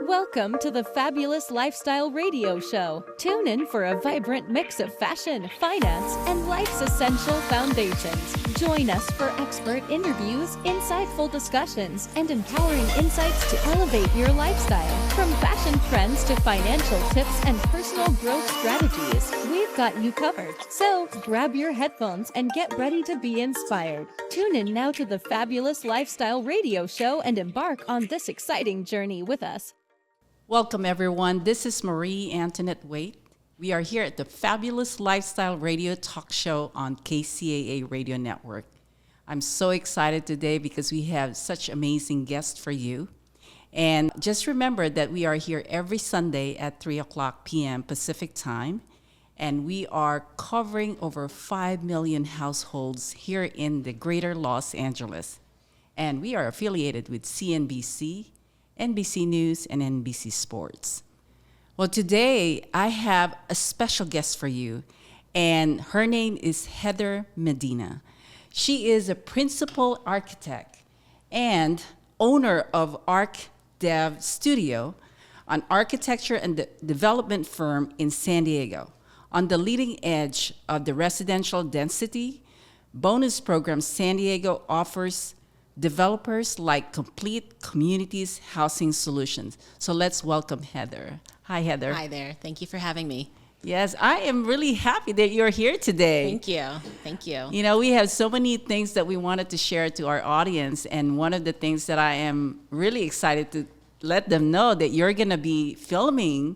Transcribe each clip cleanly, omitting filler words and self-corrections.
Welcome to the Fabulous Lifestyle Radio Show. Tune in for a vibrant mix of fashion, finance, and life's essential foundations. Join us for expert interviews, insightful discussions, and empowering insights to elevate your lifestyle. From fashion trends to financial tips and personal growth strategies, we've got you covered. So grab your headphones and get ready to be inspired. Tune in now to the Fabulous Lifestyle Radio Show and embark on this exciting journey with us. Welcome, everyone. This is Marie Antonette Waite. We are here at the Fabulous Lifestyle Radio Talk Show on KCAA Radio Network. I'm so excited today because we have such amazing guests for you. And just remember that we are here every Sunday at 3 o'clock p.m. Pacific Time. And we are covering over 5 million households here in the greater Los Angeles. And we are affiliated with CNBC, NBC News, and NBC Sports. Well, today I have a special guest for you, and her name is Heather Medina. She is a principal architect and owner of ArchDev Studio, an architecture and development firm in San Diego, on the leading edge of the residential density bonus program. San Diego offers developers like Complete Communities Housing Solutions. So let's welcome Heather. Hi, Heather. Hi there. Thank you for having me. Yes, I am really happy that you're here today. Thank you. Thank you. You know, we have so many things that we wanted to share to our audience, and one of the things that I am really excited to let them know that you're going to be filming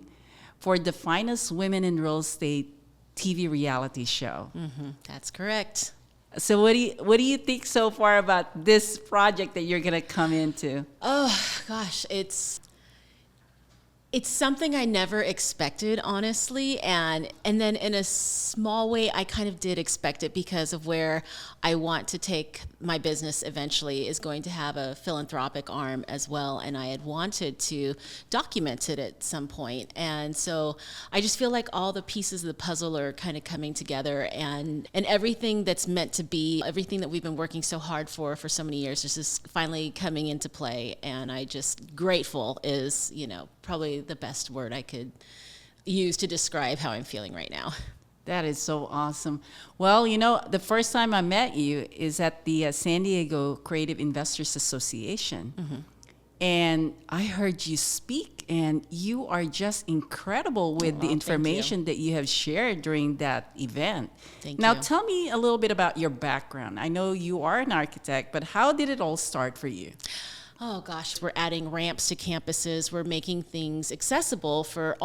for the Finest Women in Real Estate TV reality show. Mm-hmm. That's correct. So what do you think so far about this project that you're going to come into? Oh, gosh, it's something I never expected, honestly, and then in a small way, I kind of did expect it because of where I want to take my business eventually is going to have a philanthropic arm as well, and I had wanted to document it at some point, and so I just feel like all the pieces of the puzzle are kind of coming together, and everything that's meant to be, everything that we've been working so hard for so many years, is just finally coming into play, and I just grateful is, probably the best word I could use to describe how I'm feeling right now. That is so awesome. Well, the first time I met you is at the San Diego Creative Investors Association. Mm-hmm. And I heard you speak, and you are just incredible with the information that you have shared during that event. Thank you. Now, you. tell me a little bit about your background. I know you are an architect, but how did it all start for you? Oh gosh, we're adding ramps to campuses. We're making things accessible for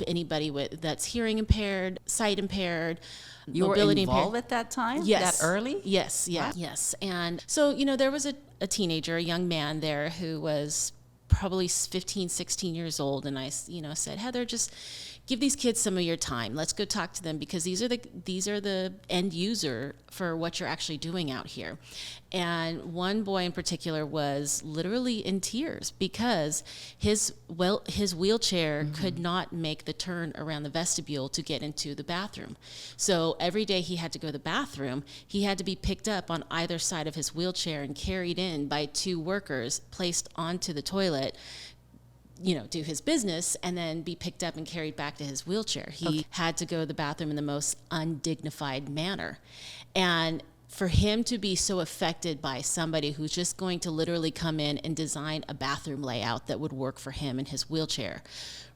anybody that's hearing impaired, sight impaired, mobility impaired. You were involved impaired. at that time? Yes. That early? Yes, Wow. yes. And so, there was a teenager, a young man there who was probably 15, 16 years old. And I, said, Heather, just give these kids some of your time. Let's go talk to them because these are the end user for what you're actually doing out here. And one boy in particular was literally in tears because his wheelchair mm-hmm. could not make the turn around the vestibule to get into the bathroom. So every day he had to go to the bathroom, he had to be picked up on either side of his wheelchair and carried in by two workers, placed onto the toilet, do his business, and then be picked up and carried back to his wheelchair. He had to go to the bathroom in the most undignified manner. And for him to be so affected by somebody who's just going to literally come in and design a bathroom layout that would work for him in his wheelchair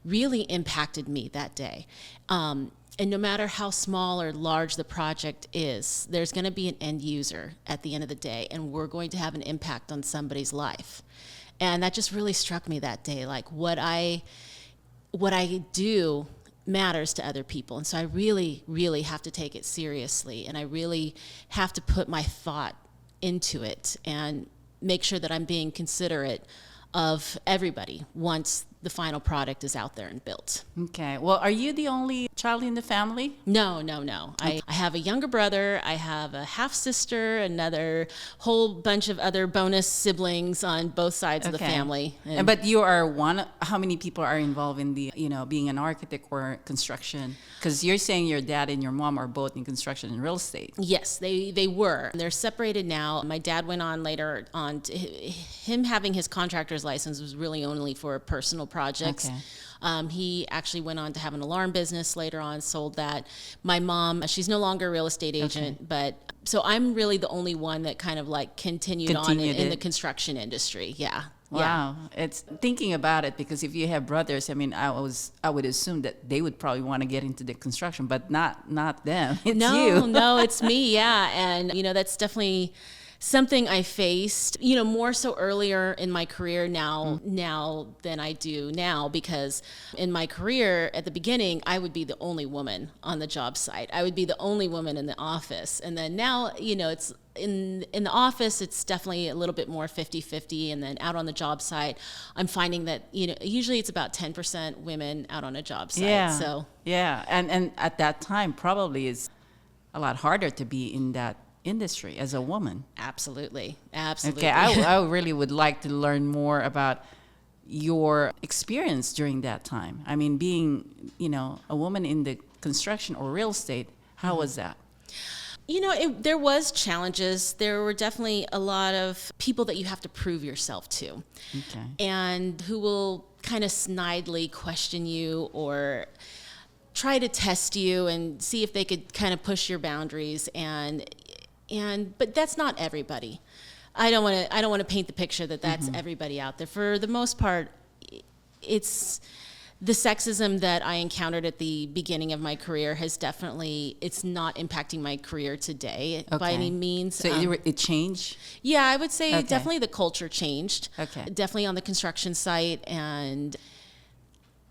really impacted me that day. And no matter how small or large the project is, there's going to be an end user at the end of the day, and we're going to have an impact on somebody's life. And that just really struck me that day, like what I do matters to other people. And so I really, really have to take it seriously, and I really have to put my thought into it and make sure that I'm being considerate of everybody once the final product is out there and built. Okay. Well, are you the only child in the family? No. I have a younger brother. I have a half-sister, another whole bunch of other bonus siblings on both sides of the family. But you are one. How many people are involved in the, being an architect or construction? Because you're saying your dad and your mom are both in construction and real estate. Yes, they were. They're separated now. My dad went on later on. Him having his contractor's license was really only for personal projects. Okay. He actually went on to have an alarm business later on, sold that. My mom, she's no longer a real estate agent, but so I'm really the only one that kind of like continued on in the construction industry. Yeah. Wow. It's thinking about it, because if you have brothers, I mean, I would assume that they would probably want to get into the construction, but not them. It's you. No, it's me. Yeah. And, that's definitely something I faced, more so earlier in my career now than I do now, because in my career at the beginning, I would be the only woman on the job site. I would be the only woman in the office. And then now, it's in the office, it's definitely a little bit more 50-50. And then out on the job site, I'm finding that, usually it's about 10% women out on a job site. Yeah. So yeah. And at that time, probably is a lot harder to be in that industry as a woman. Absolutely. Okay, I really would like to learn more about your experience during that time. I mean, being, a woman in the construction or real estate, how was that? There was challenges. There were definitely a lot of people that you have to prove yourself to. Okay. And who will kind of snidely question you or try to test you and see if they could kind of push your boundaries, but that's not everybody. I don't want to paint the picture that that's everybody out there. For the most part, it's the sexism that I encountered at the beginning of my career it's not impacting my career today by any means. So it changed? Yeah, I would say definitely the culture changed. Okay. Definitely on the construction site. And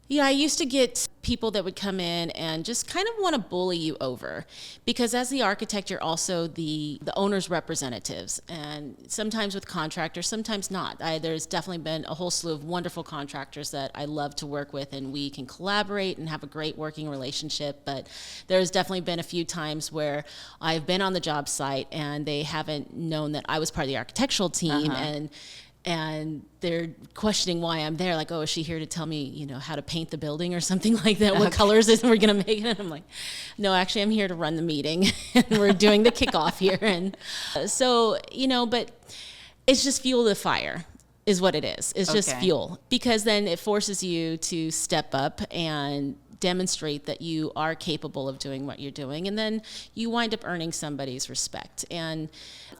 yeah, I used to get people that would come in and just kind of want to bully you over, because as the architect, you're also the owner's representatives, and sometimes with contractors, sometimes not. There's definitely been a whole slew of wonderful contractors that I love to work with, and we can collaborate and have a great working relationship. But there's definitely been a few times where I've been on the job site and they haven't known that I was part of the architectural team, and they're questioning why I'm there. Like, oh, is she here to tell me, how to paint the building or something like that? What colors is we're going to make it? And I'm like, no, actually, I'm here to run the meeting, and we're doing the kickoff here. And so, but it's just fuel the fire is what it is. It's just fuel, because then it forces you to step up and demonstrate that you are capable of doing what you're doing, and then you wind up earning somebody's respect. And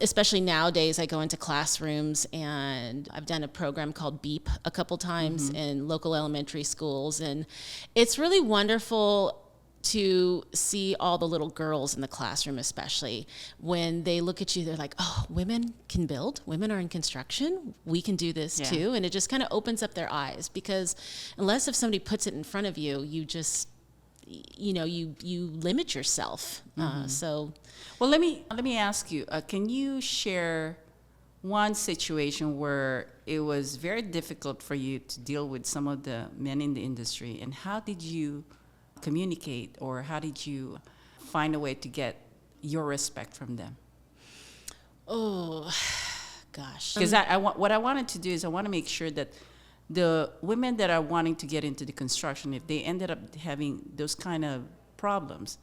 especially nowadays, I go into classrooms, and I've done a program called BEEP a couple times in local elementary schools, and it's really wonderful to see all the little girls in the classroom, especially when they look at you, they're like, oh, women can build, women are in construction, we can do this too. And it just kind of opens up their eyes, because unless if somebody puts it in front of you, you just, you limit yourself. Well, let me ask you, can you share one situation where it was very difficult for you to deal with some of the men in the industry, and how did you communicate, or how did you find a way to get your respect from them? Oh, gosh. Because what I wanted to do is I want to make sure that the women that are wanting to get into the construction, if they ended up having those kind of problems,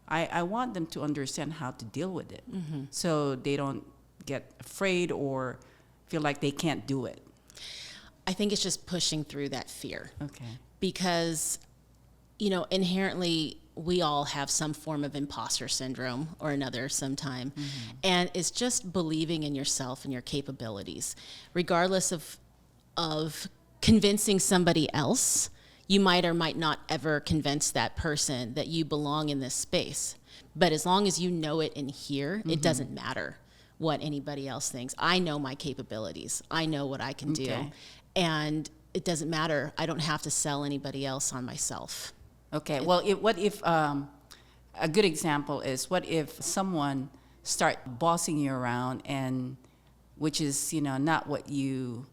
I want them to understand how to deal with it, so they don't get afraid or feel like they can't do it. I think it's just pushing through that fear. Okay. Because inherently we all have some form of imposter syndrome or another sometime. And it's just believing in yourself and your capabilities. Regardless of convincing somebody else, you might or might not ever convince that person that you belong in this space. But as long as you know it in here, it doesn't matter what anybody else thinks. I know my capabilities. I know what I can do. And it doesn't matter. I don't have to sell anybody else on myself. Okay, well, what if, a good example is, what if someone start bossing you around, and which is, not what you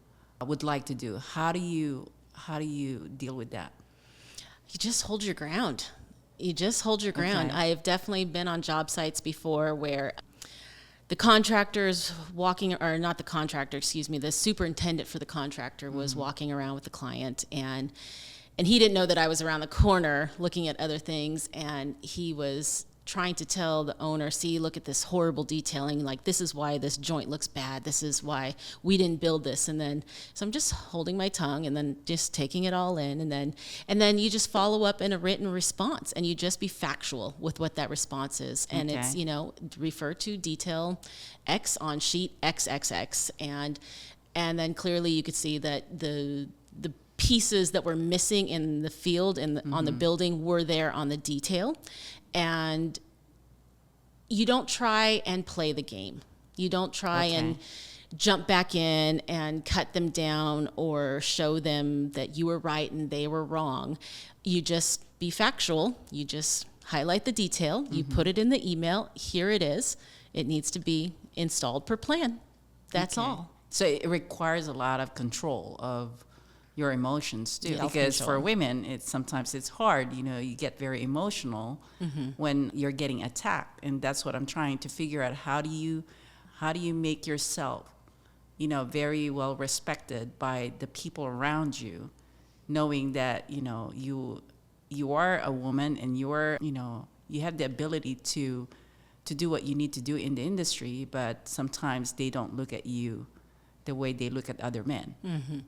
would like to do? How do you deal with that? You just hold your ground. Okay. I've definitely been on job sites before where the contractor's walking, or not the contractor, the superintendent for the contractor was walking around with the client, and he didn't know that I was around the corner looking at other things, and he was trying to tell the owner, see, look at this horrible detailing, like this is why this joint looks bad, this is why we didn't build this. And then, so I'm just holding my tongue and then just taking it all in. And then you just follow up in a written response, and you just be factual with what that response is. And Okay. it's, refer to detail X on sheet XXX. And then clearly you could see that the pieces that were missing in the field and on the building were there on the detail. And you don't try and play the game. You don't try and jump back in and cut them down or show them that you were right and they were wrong. You just be factual. You just highlight the detail. You put it in the email. Here it is. It needs to be installed per plan. That's all. So it requires a lot of control of your emotions too, because Self-control. for women, sometimes it's hard. You get very emotional when you're getting attacked, and that's what I'm trying to figure out. How do you make yourself, very well respected by the people around you, knowing that you are a woman and you have the ability to do what you need to do in the industry, but sometimes they don't look at you the way they look at other men. Mm-hmm.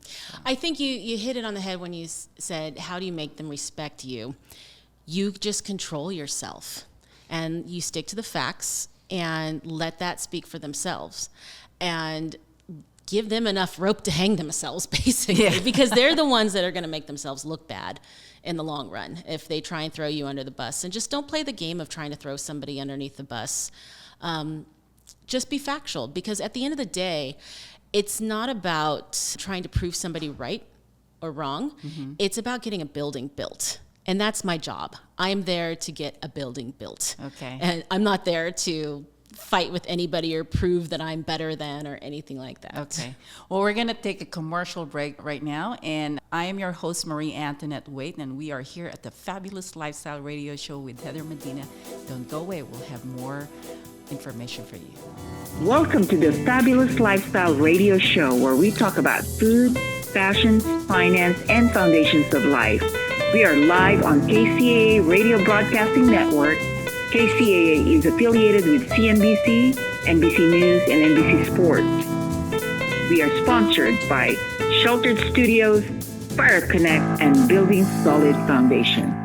I think you hit it on the head when you said, how do you make them respect you? You just control yourself, and you stick to the facts and let that speak for themselves, and give them enough rope to hang themselves, basically, because they're the ones that are going to make themselves look bad in the long run if they try and throw you under the bus. And just don't play the game of trying to throw somebody underneath the bus. Just be factual, because at the end of the day, it's not about trying to prove somebody right or wrong. It's about getting a building built. And that's my job. I'm there to get a building built. Okay. And I'm not there to fight with anybody or prove that I'm better than or anything like that. Okay. Well, we're going to take a commercial break right now. And I am your host, Marie Antonette Waite, and we are here at the Fabulous Lifestyle Radio Show with Heather Medina. Don't go away. We'll have more information for you. Welcome to the Fabulous Lifestyle Radio Show, where we talk about food, fashion, finance, and foundations of life. We are live on KCAA Radio Broadcasting Network. KCAA is affiliated with CNBC, NBC News, and NBC Sports. We are sponsored by Sheltered Studios, Fire Connect, and Building Solid Foundation.